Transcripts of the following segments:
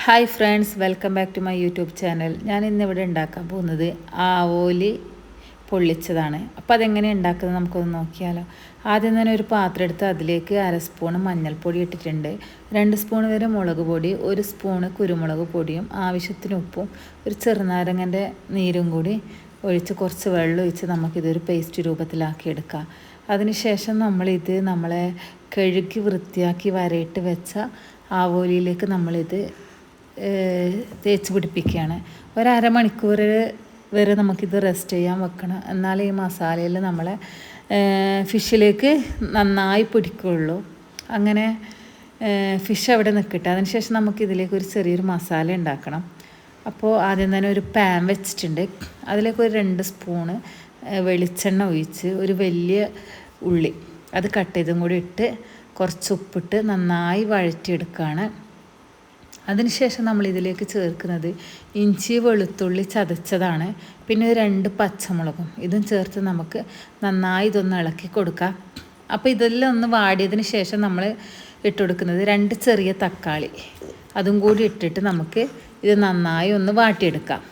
Hi friends, welcome back to my YouTube channel. ഞാൻ ഇന്നിവിടെ ഉണ്ടാക്കാൻ പോകുന്നത് ആവോലി പൊള്ളിച്ചതാണ്. അപ്പോൾ അതെങ്ങനെ ഉണ്ടാക്കുന്നത് നമുക്കൊന്ന് നോക്കിയാലോ. ആദ്യം തന്നെ ഒരു പാത്രം എടുത്ത് അതിലേക്ക് 1/2 സ്പൂൺ മഞ്ഞൾപ്പൊടി ഇട്ടിട്ടുണ്ട്, 2 സ്പൂൺ വരെ മുളക് പൊടി, 1 സ്പൂൺ കുരുമുളക് പൊടിയും ആവശ്യത്തിന് ഉപ്പും ഒരു ചെറുനാരങ്ങൻ്റെ നീരും കൂടി ഒഴിച്ച് കുറച്ച് വെള്ളം ഒഴിച്ച് നമുക്കിതൊരു പേസ്റ്റ് രൂപത്തിലാക്കി എടുക്കാം. അതിനുശേഷം നമ്മളെ കഴുകി വൃത്തിയാക്കി വരയിട്ട് വെച്ച ആവോലിയിലേക്ക് നമ്മളിത് തേച്ച് പിടിപ്പിക്കുകയാണ്. ഒരു അരമണിക്കൂർ വരെ നമുക്കിത് റെസ്റ്റ് ചെയ്യാൻ വെക്കണം. എന്നാലേ ഈ മസാലയിൽ നമ്മളെ ഫിഷിലേക്ക് നന്നായി പിടിക്കുകയുള്ളൂ. അങ്ങനെ ഫിഷ് അവിടെ നിൽക്കട്ടെ. അതിനുശേഷം നമുക്കിതിലേക്ക് ഒരു ചെറിയൊരു മസാല ഉണ്ടാക്കണം. അപ്പോൾ ആദ്യം തന്നെ ഒരു പാൻ വെച്ചിട്ടുണ്ട്. അതിലേക്ക് ഒരു 2 സ്പൂണ് വെളിച്ചെണ്ണ ഒഴിച്ച് ഒരു വലിയ ഉള്ളി അത് കട്ട് ചെയ്തും കൂടി ഇട്ട് കുറച്ച് ഉപ്പിട്ട് നന്നായി വഴറ്റിയെടുക്കുകയാണ്. അതിനുശേഷം നമ്മൾ ഇതിലേക്ക് ചേർക്കുന്നത് ഇഞ്ചി വെളുത്തുള്ളി ചതച്ചതാണ്, പിന്നെ 2 പച്ചമുളകും ഇതും ചേർത്ത് നമുക്ക് നന്നായി ഇതൊന്ന് ഇളക്കി കൊടുക്കാം. അപ്പോൾ ഇതെല്ലാം ഒന്ന് വാടിയതിന് ശേഷം നമ്മൾ ഇട്ട് കൊടുക്കുന്നത് 2 ചെറിയ തക്കാളി അതും കൂടി ഇട്ടിട്ട് നമുക്ക് ഇത് നന്നായി ഒന്ന് വാട്ടിയെടുക്കാം.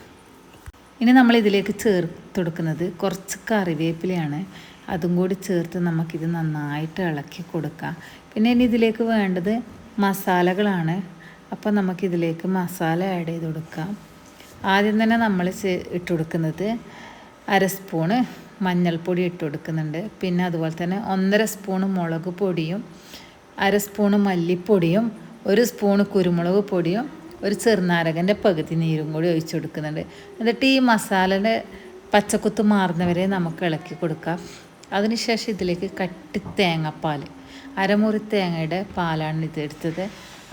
ഇനി നമ്മൾ ഇതിലേക്ക് ചേർത്ത് കൊടുക്കുന്നത് കുറച്ച് കറിവേപ്പിലയാണ്. അതും കൂടി ചേർത്ത് നമുക്കിത് നന്നായിട്ട് ഇളക്കി കൊടുക്കാം. പിന്നെ ഇനി ഇതിലേക്ക് വേണ്ടത് മസാലകളാണ്. അപ്പോൾ നമുക്കിതിലേക്ക് മസാല ആഡ് ചെയ്ത് കൊടുക്കാം. ആദ്യം തന്നെ നമ്മൾ ഇട്ട് കൊടുക്കുന്നത് 1/2 സ്പൂണ് മഞ്ഞൾപ്പൊടി ഇട്ട് കൊടുക്കുന്നുണ്ട്. പിന്നെ അതുപോലെ തന്നെ 1.5 സ്പൂണ് മുളക് പൊടിയും 1/2 സ്പൂണ് മല്ലിപ്പൊടിയും 1 സ്പൂണ് കുരുമുളക് പൊടിയും ഒരു ചെറുനാരകൻ്റെ പകുതി നീരും കൂടി ഒഴിച്ച് കൊടുക്കുന്നുണ്ട്. എന്നിട്ട് ഈ മസാലയുടെ പച്ചക്കുത്ത് മാറുന്നവരെ നമുക്ക് ഇളക്കി കൊടുക്കാം. അതിനുശേഷം ഇതിലേക്ക് കട്ടി തേങ്ങാപ്പാൽ, അരമുറി തേങ്ങയുടെ പാലാണ് ഇത് എടുത്തത്,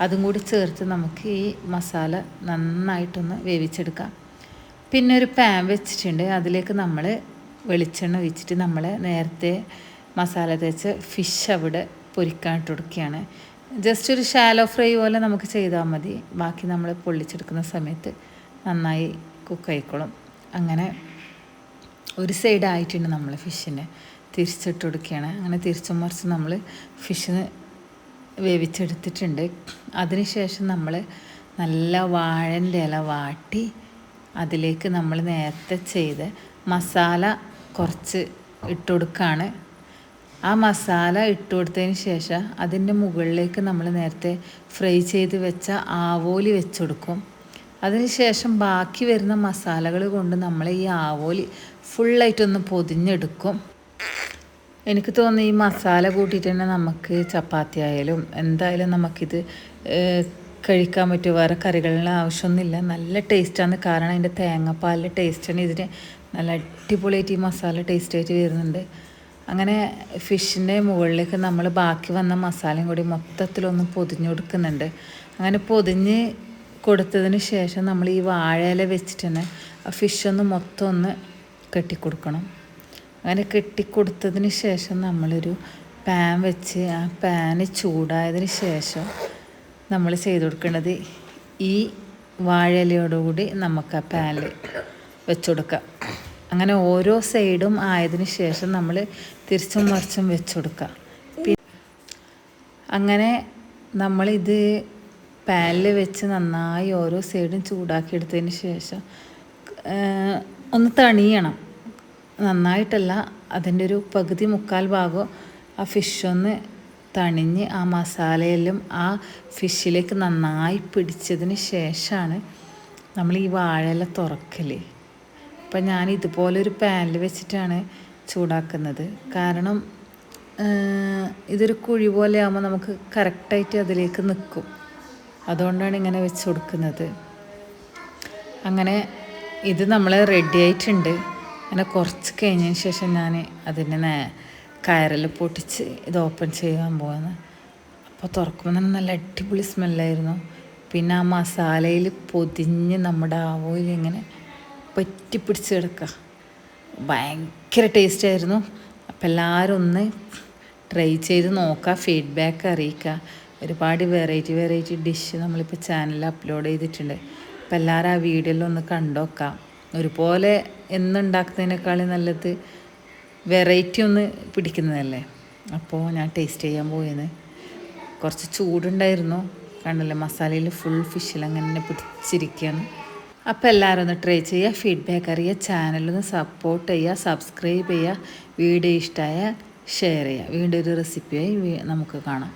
അതും കൂടി ചേർത്ത് നമുക്ക് ഈ മസാല നന്നായിട്ടൊന്ന് വേവിച്ചെടുക്കാം. പിന്നെ ഒരു പാൻ വെച്ചിട്ടുണ്ട്. അതിലേക്ക് നമ്മൾ വെളിച്ചെണ്ണ ഒഴിച്ചിട്ട് നമ്മൾ നേരത്തെ മസാല തേച്ച് ഫിഷ് അവിടെ പൊരിക്കാനിട്ട് കൊടുക്കുകയാണ്. ജസ്റ്റ് ഒരു ഷാലോ ഫ്രൈ പോലെ നമുക്ക് ചെയ്താൽ മതി. ബാക്കി നമ്മൾ പൊള്ളിച്ചെടുക്കുന്ന സമയത്ത് നന്നായി കുക്കായിക്കോളും. അങ്ങനെ ഒരു സൈഡ് ആയിട്ടുണ്ട് നമ്മൾ ഫിഷിനെ തിരിച്ചിട്ട് കൊടുക്കുകയാണ്. അങ്ങനെ തിരിച്ചും മറിച്ച് നമ്മൾ ഫിഷിന് വേവിച്ചെടുത്തിട്ടുണ്ട്. അതിനുശേഷം നമ്മൾ നല്ല വാഴൻ്റെ ഇല വാട്ടി അതിലേക്ക് നമ്മൾ നേരത്തെ ചെയ്ത് മസാല കുറച്ച് ഇട്ട് കൊടുക്കുകയാണ്. ആ മസാല ഇട്ട് കൊടുത്തതിന് ശേഷം അതിൻ്റെ മുകളിലേക്ക് നമ്മൾ നേരത്തെ ഫ്രൈ ചെയ്ത് വെച്ച ആവോലി വെച്ച് കൊടുക്കും. അതിനുശേഷം ബാക്കി വരുന്ന മസാലകൾ കൊണ്ട് നമ്മൾ ഈ ആവോലി ഫുള്ളായിട്ടൊന്ന് പൊതിഞ്ഞെടുക്കും. എനിക്ക് തോന്നുന്നു ഈ മസാല കൂട്ടിയിട്ട് തന്നെ നമുക്ക് ചപ്പാത്തി ആയാലും എന്തായാലും നമുക്കിത് കഴിക്കാൻ പറ്റും. വേറെ കറികളുടെ ആവശ്യമൊന്നുമില്ല. നല്ല ടേസ്റ്റാണ്. കാരണം അതിൻ്റെ തേങ്ങാപ്പാലിൻ്റെ ടേസ്റ്റാണ് ഇതിന് നല്ല അടിപൊളിയായിട്ട് ഈ മസാല ടേസ്റ്റായിട്ട് വരുന്നുണ്ട്. അങ്ങനെ ഫിഷിൻ്റെ മുകളിലേക്ക് നമ്മൾ ബാക്കി വന്ന മസാലയും കൂടി മൊത്തത്തിലൊന്ന് പൊതിഞ്ഞ് കൊടുക്കുന്നുണ്ട്. അങ്ങനെ പൊതിഞ്ഞ് കൊടുത്തതിന് ശേഷം നമ്മൾ ഈ വാഴയില വെച്ചിട്ട് തന്നെ ആ ഫിഷൊന്ന് മൊത്തം ഒന്ന് കെട്ടിക്കൊടുക്കണം. അങ്ങനെ കെട്ടിക്കൊടുത്തതിന് ശേഷം നമ്മളൊരു പാൻ വെച്ച് ആ പാന് ചൂടായതിന് ശേഷം നമ്മൾ ചെയ്ത് കൊടുക്കേണ്ടത് ഈ വാഴയിലയോടുകൂടി നമുക്ക് ആ പാനിൽ വെച്ച് കൊടുക്കാം. അങ്ങനെ ഓരോ സൈഡും ആയതിനു ശേഷം നമ്മൾ തിരിച്ചും മറിച്ചും വെച്ച് കൊടുക്കുക. അങ്ങനെ നമ്മളിത് പാനിൽ വെച്ച് നന്നായി ഓരോ സൈഡും ചൂടാക്കി എടുത്തതിന് ശേഷം ഒന്ന് തണിയണം. നന്നായിട്ടല്ല, അതിൻ്റെ ഒരു പകുതി മുക്കാൽ ഭാഗം ആ ഫിഷൊന്ന് തണിഞ്ഞ് ആ മസാലയെല്ലാം ആ ഫിഷിലേക്ക് നന്നായി പിടിച്ചതിന് ശേഷമാണ് നമ്മൾ ഈ വാഴയില തുറക്കൽ. അപ്പം ഞാൻ ഇതുപോലൊരു പാനിൽ വെച്ചിട്ടാണ് ചൂടാക്കുന്നത്. കാരണം ഇതൊരു കുഴി പോലെ ആകുമ്പോൾ നമുക്ക് കറക്റ്റായിട്ട് അതിലേക്ക് നിൽക്കും. അതുകൊണ്ടാണ് ഇങ്ങനെ വെച്ച് കൊടുക്കുന്നത്. അങ്ങനെ ഇത് നമ്മൾ റെഡി ആയിട്ടുണ്ട്. അങ്ങനെ കുറച്ച് കഴിഞ്ഞതിന് ശേഷം ഞാൻ അതിൻ്റെ കയറിൽ പൊട്ടിച്ച് ഇത് ഓപ്പൺ ചെയ്യാൻ പോകുന്നത്. അപ്പോൾ തുറക്കുമ്പോൾ തന്നെ നല്ല അടിപൊളി സ്മെല്ലായിരുന്നു. പിന്നെ ആ മസാലയിൽ പൊതിഞ്ഞ് നമ്മുടെ ആവോയിൽ ഇങ്ങനെ പറ്റിപ്പിടിച്ച് കിടക്കുക. ഭയങ്കര ടേസ്റ്റായിരുന്നു. അപ്പോൾ എല്ലാവരും ഒന്ന് ട്രൈ ചെയ്ത് നോക്കുക, ഫീഡ്ബാക്ക് അറിയിക്കുക. ഒരുപാട് വെറൈറ്റി ഡിഷ് നമ്മളിപ്പോൾ ചാനലിൽ അപ്ലോഡ് ചെയ്തിട്ടുണ്ട്. അപ്പോൾ എല്ലാവരും ആ വീഡിയോയിലൊന്ന് കണ്ടോക്കാം. ഒരുപോലെ എന്നുണ്ടാക്കുന്നതിനേക്കാളും നല്ലത് വെറൈറ്റി ഒന്ന് പിടിക്കുന്നതല്ലേ. അപ്പോൾ ഞാൻ ടേസ്റ്റ് ചെയ്യാൻ പോയത് കുറച്ച് ചൂടുണ്ടായിരുന്നു. കണ്ടല്ലോ മസാലയിൽ ഫുൾ ഫിഷിൽ അങ്ങനെ പിടിച്ചിരിക്കുകയാണ്. അപ്പോൾ എല്ലാവരും ഒന്ന് ട്രൈ ചെയ്യുക, ഫീഡ്ബാക്ക് അറിയുക, ചാനലൊന്ന് സപ്പോർട്ട് ചെയ്യുക, സബ്സ്ക്രൈബ് ചെയ്യുക, വീഡിയോ ഇഷ്ടമായ ഷെയർ ചെയ്യുക. വീണ്ടും ഒരു റെസിപ്പിയായി നമുക്ക് കാണാം.